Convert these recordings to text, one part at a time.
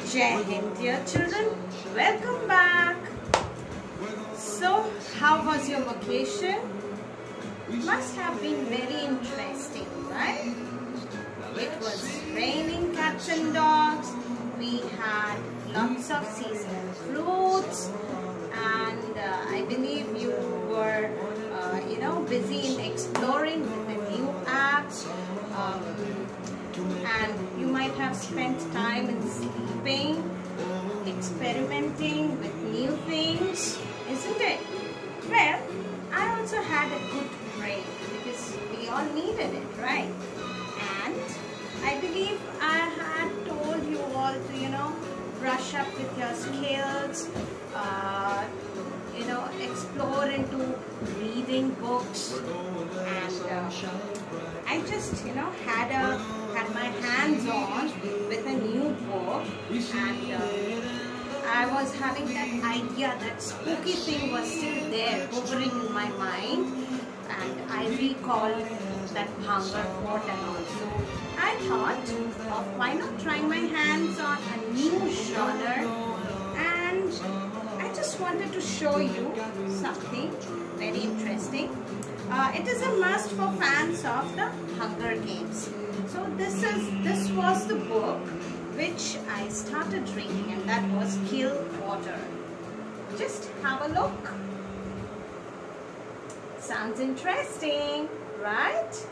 Jai Hind, dear children. Welcome back. So, how was your vacation? Must have been very interesting, right? It was raining cats and dogs. We had lots of seasonal fruits, and I believe you were, busy in exploring with the new apps. And you might have spent time in sleeping, experimenting with new things, isn't it? Well, I also had a good break because we all needed it, right? And I believe I had told you all to, brush up with your skills, explore into reading books, and I just, had my hands on with a new book, and I was having that idea, that spooky thing was still there, hovering in my mind, and I recalled that hunger fort and all. So I thought of why not trying my hands on a new genre, and I just wanted to show you something very interesting. It is a must for fans of the Hunger Games. So this was the book which I started reading, and that was Kill Water. Just have a look. Sounds interesting, right?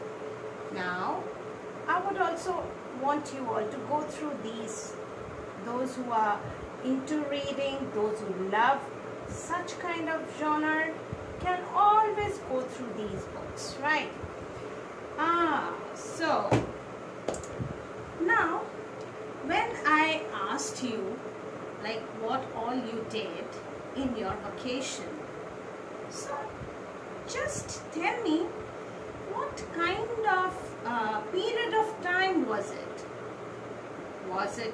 Now, I would also want you all to go through these. Those who are into reading, those who love such kind of genre, can always go through these books, right? So now when I asked you like what all you did in your vacation, so just tell me what kind of period of time was it? Was it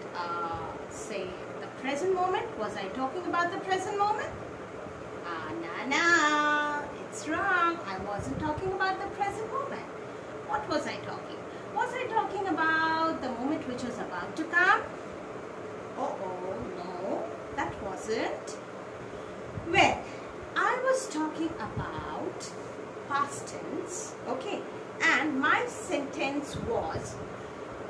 say the present moment? Was I talking about the present moment? No, it's wrong. I wasn't talking about the present moment. What was I talking? Was I talking about the moment which was about to come? Oh, no, that wasn't. Well, I was talking about past tense, okay? And my sentence was,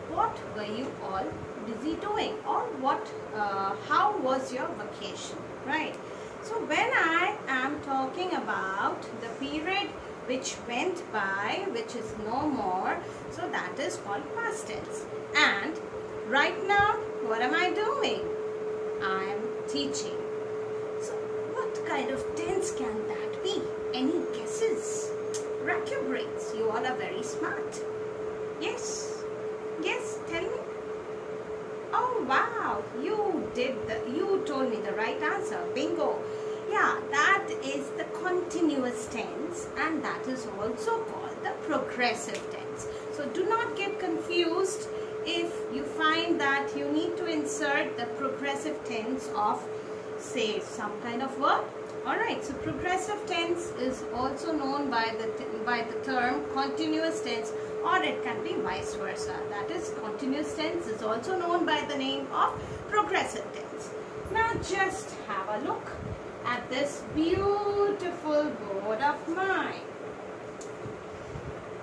what were you all busy doing? Or what? How was your vacation, right? So when I am talking about the period which went by, which is no more, so that is called past tense. And right now, what am I doing? I am teaching. So what kind of tense can that be? Any guesses? Rack your brains. You all are very smart. Yes? Yes, tell me. Oh wow, you told me the right answer. Bingo. Yeah, that is the continuous tense, and that is also called the progressive tense. So do not get confused if you find that you need to insert the progressive tense of, say, some kind of verb. Alright, so progressive tense is also known by the term continuous tense, or it can be vice versa. That is, continuous tense is also known by the name of progressive tense. Now just have a look at this beautiful board of mine.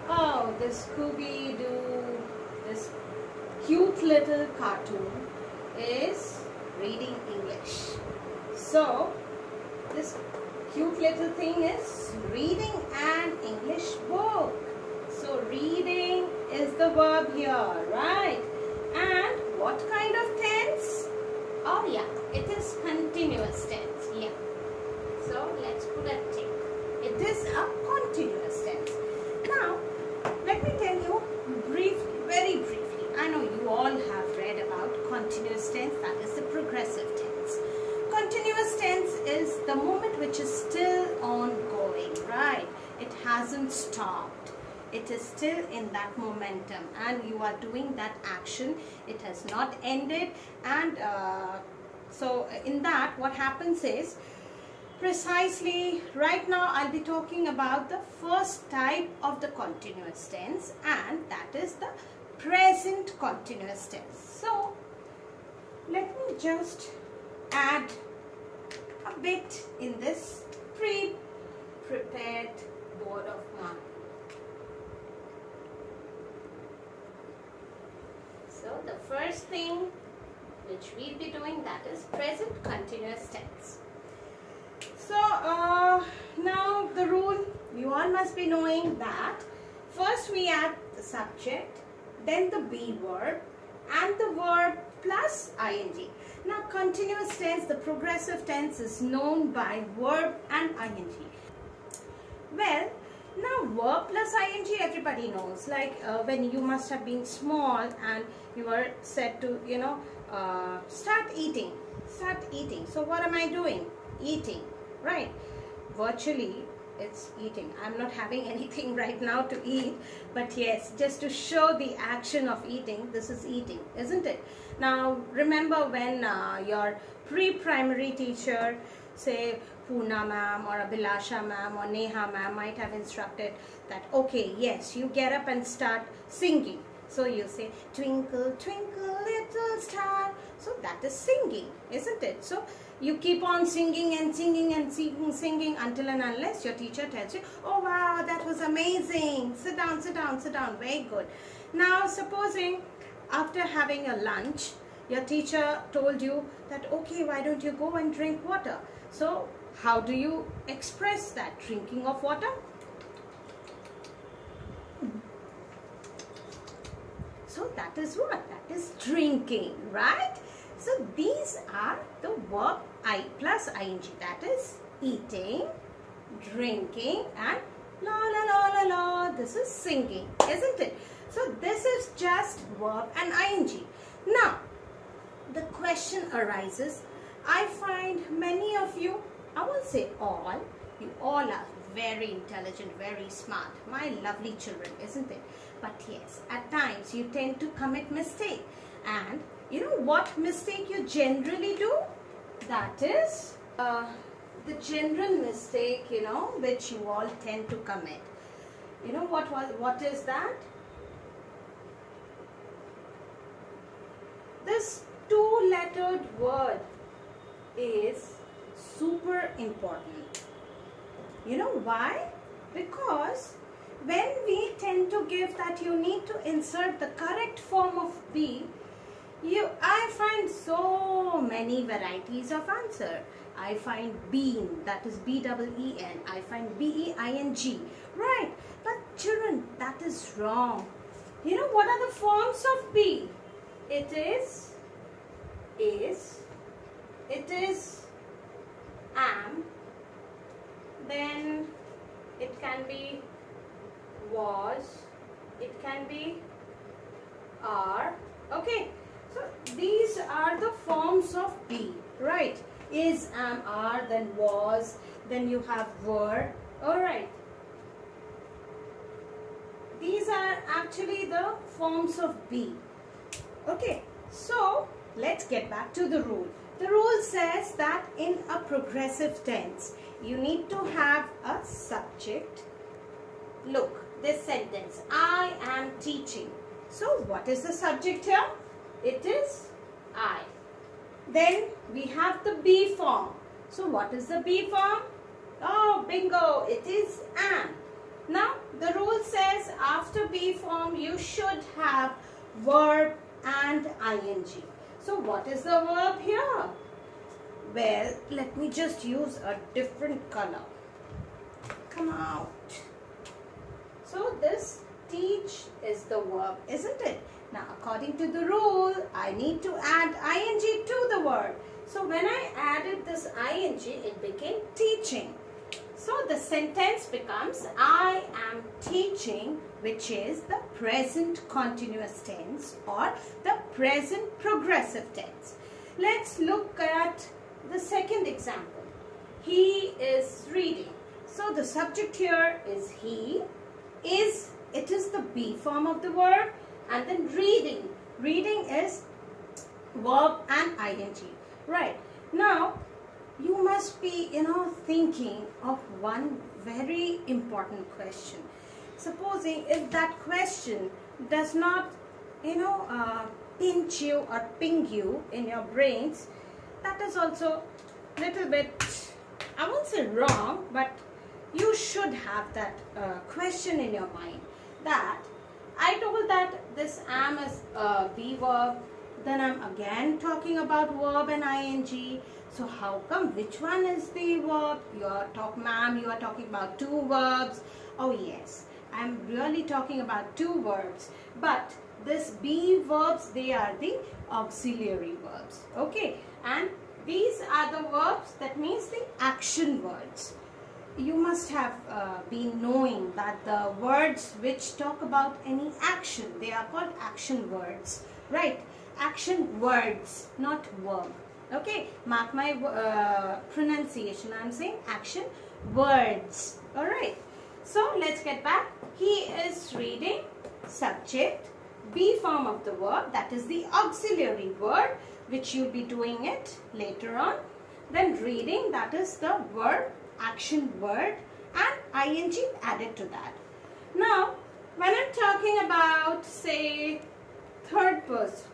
Oh, this Scooby-Doo, this cute little cartoon is reading English. So this cute little thing is reading an English book. So reading is the verb here, right? And what kind of tense? Oh yeah, it is continuous tense. Yeah. So let's put a tick. It is a continuous tense. Now, let me tell you very briefly. I know you all have read about continuous tense. That is the progressive tense. Continuous tense is the moment which is still ongoing, right? It hasn't stopped. It is still in that momentum, and you are doing that action. It has not ended, and so in that what happens is, precisely right now I'll be talking about the first type of the continuous tense, and that is the present continuous tense. So let me just add a bit in this pre-prepared board of mine. So the first thing which we'll be doing, that is present continuous tense. So now the rule, you all must be knowing that first we add the subject, then the be verb and the verb plus ing. Now continuous tense, the progressive tense, is known by verb and ing. Well, now verb plus ing everybody knows, like when you must have been small and you were said to, start eating. So what am I doing? Eating, right? Virtually it's eating. I'm not having anything right now to eat, but yes, just to show the action of eating, this is eating, isn't it? Now remember when your pre-primary teacher, say Poona ma'am or Abhilasha ma'am or Neha ma'am, might have instructed that, okay, yes, you get up and start singing. So you say, twinkle, twinkle, little star. So that is singing, isn't it? So you keep on singing and singing and singing until and unless your teacher tells you, oh wow, that was amazing. Sit down, sit down, sit down. Very good. Now supposing after having a lunch, your teacher told you that, okay, why don't you go and drink water? So how do you express that drinking of water? So that is what? That is drinking, right? So these are the verb I plus ing. That is eating, drinking and la la la la la. This is singing, isn't it? So this is just verb and ing. Now the question arises, I find many of you, I won't say all, you all are very intelligent, very smart, my lovely children, isn't it? But yes, at times you tend to commit mistake. And you know what mistake you generally do? That is the general mistake, which you all tend to commit. You know what is that? This two-lettered word is super important. You know why? Because when we tend to give that you need to insert the correct form of be, I find so many varieties of answer. I find bean, that is B-E-E-N. I find B-E-I-N-G. Right. But children, that is wrong. You know what are the forms of be? It is, it is, am, then it can be was, it can be are. Okay, so these are the forms of be, right? Is, am, are, then was, then you have were. Alright, these are actually the forms of be. Okay, so let's get back to the rule. The rule says that in a progressive tense, you need to have a subject. Look, this sentence, I am teaching. So what is the subject here? It is I. Then we have the be form. So what is the be form? Oh, bingo, it is am. Now the rule says after be form you should have verb and ing. So what is the verb here? Well, let me just use a different color. Come out. So this teach is the verb, isn't it? Now according to the rule, I need to add ing to the word. So when I added this ing, it became teaching. So the sentence becomes I am teaching, which is the present continuous tense or the present progressive tense. Let's look at the second example. He is reading. So the subject here is he. It is the be form of the verb, and then reading. Reading is verb and ing. Right. Now you must be thinking of one very important question. Supposing if that question does not pinch you or ping you in your brains, that is also a little bit, I won't say wrong, but you should have that question in your mind, that I told that this am is a be verb, then I'm again talking about verb and ing. So how come, which one is the verb? Ma'am, you are talking about two verbs. Oh yes, I'm really talking about two verbs, but this be verbs, they are the auxiliary verbs. Okay, and these are the verbs, that means the action words. You must have been knowing that the words which talk about any action, they are called action words, right? Action words, not verb. Okay, mark my pronunciation. I'm saying action words. All right. So let's get back. He is reading, subject, be form of the verb, that is the auxiliary word, which you'll be doing it later on. Then reading, that is the verb, action word, and ing added to that. Now, when I'm talking about, say, third person,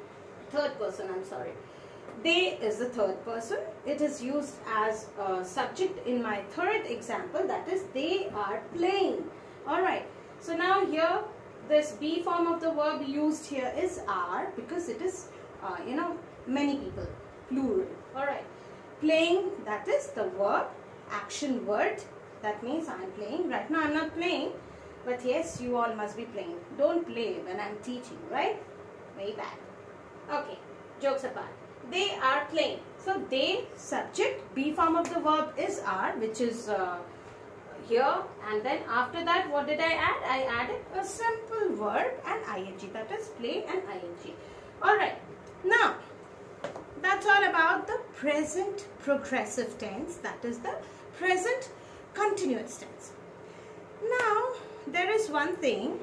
they is the third person. It is used as a subject in my third example, that is they are playing. Alright, so now here this be form of the verb used here is are, because it is many people, plural. Alright, playing, that is the verb, action word, that means I am playing. Right now I am not playing, but yes, you all must be playing. Don't play when I am teaching, right? Very bad. Okay, jokes apart. They are playing. So they, subject, be form of the verb is are, which is here, and then after that what did I add? I added a simple verb and ing, that is play and ing. Alright, now that's all about the present progressive tense, that is the present continuous tense. Now there is one thing,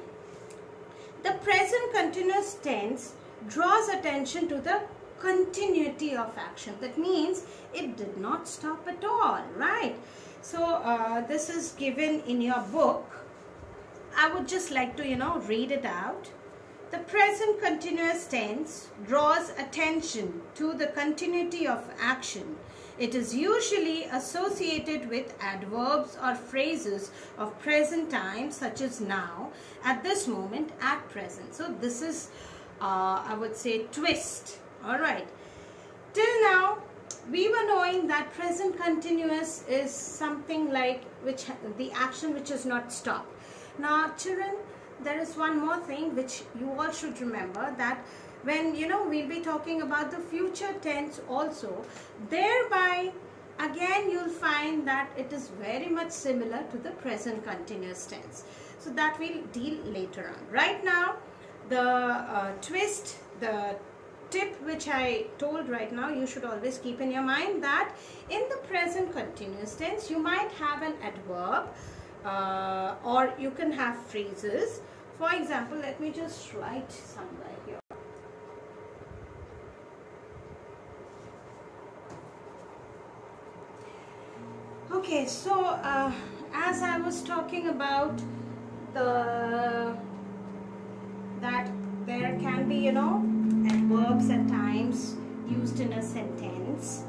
the present continuous tense draws attention to the continuity of action. That means it did not stop at all, right? So this is given in your book. I would just like to read it out. The present continuous tense draws attention to the continuity of action. It is usually associated with adverbs or phrases of present time, such as now, at this moment, at present. So this is I would say twist. Alright, till now we were knowing that present continuous is something like the action which is not stopped. Now children, there is one more thing which you all should remember, that when we'll be talking about the future tense also, thereby again you'll find that it is very much similar to the present continuous tense. So that we'll deal later on. Right now, the twist, the tip which I told right now, you should always keep in your mind that in the present continuous tense you might have an adverb or you can have phrases. For example, let me just write somewhere here. Okay, so as I was talking about that there can be adverbs at times used in a sentence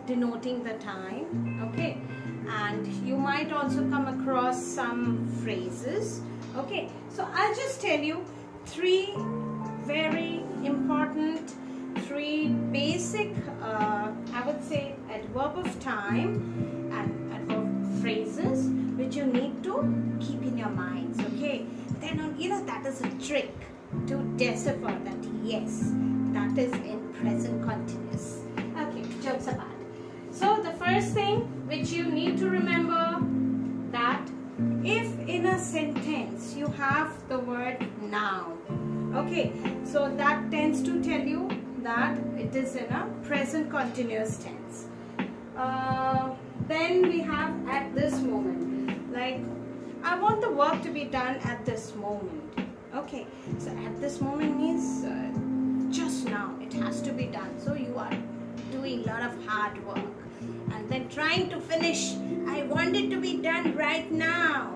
denoting the time, okay, and you might also come across some phrases. Okay, so I'll just tell you three very important, three basic I would say adverb of time and adverb phrases which you need to keep in your minds. Okay, then that is a trick to decipher that yes, that is in present continuous. Okay, jokes apart. So the first thing which you need to remember, that if in a sentence you have the word now, okay, so that tends to tell you that it is in a present continuous tense. Then we have at this moment, like I want the work to be done at this moment. Okay, so at this moment means just now it has to be done. So you are doing a lot of hard work and then trying to finish. I want it to be done right now.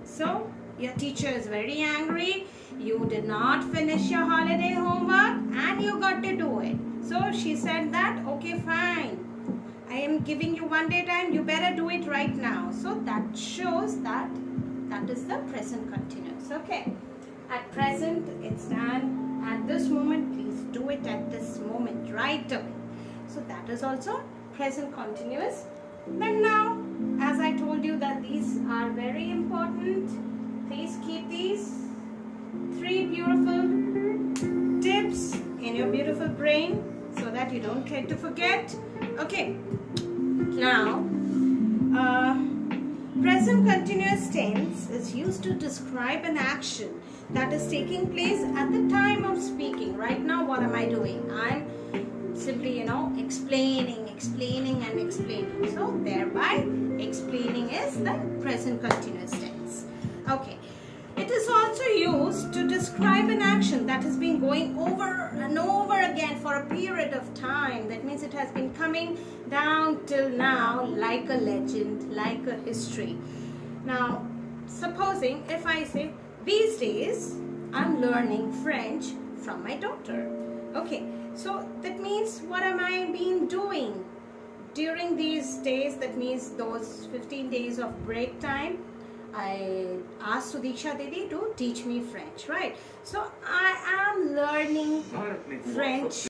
So your teacher is very angry. you did not finish your holiday homework and you got to do it. So she said that, okay, fine, I am giving you 1 day time, you better do it right now. So that shows that that is the present continuous. Okay, at present it's done at this moment, please do it at this moment right away. So that is also present continuous. Then now, as I told you that these are very important, please keep these 3 beautiful tips in your beautiful brain so that you don't try to forget. Okay, now present continuous tense is used to describe an action that is taking place at the time of speaking. Right now, what am I doing? I'm simply, explaining and explaining. So thereby explaining is the present continuous tense. Okay, it is also used to describe an action that has been going over and over again for a period of time. That means it has been coming down till now like a legend, like a history. Now supposing if I say, these days I'm learning French from my daughter. Okay, so that means what am I been doing during these days? That means those 15 days of break time, I asked Sudiksha Didi to teach me French, right? So I am learning French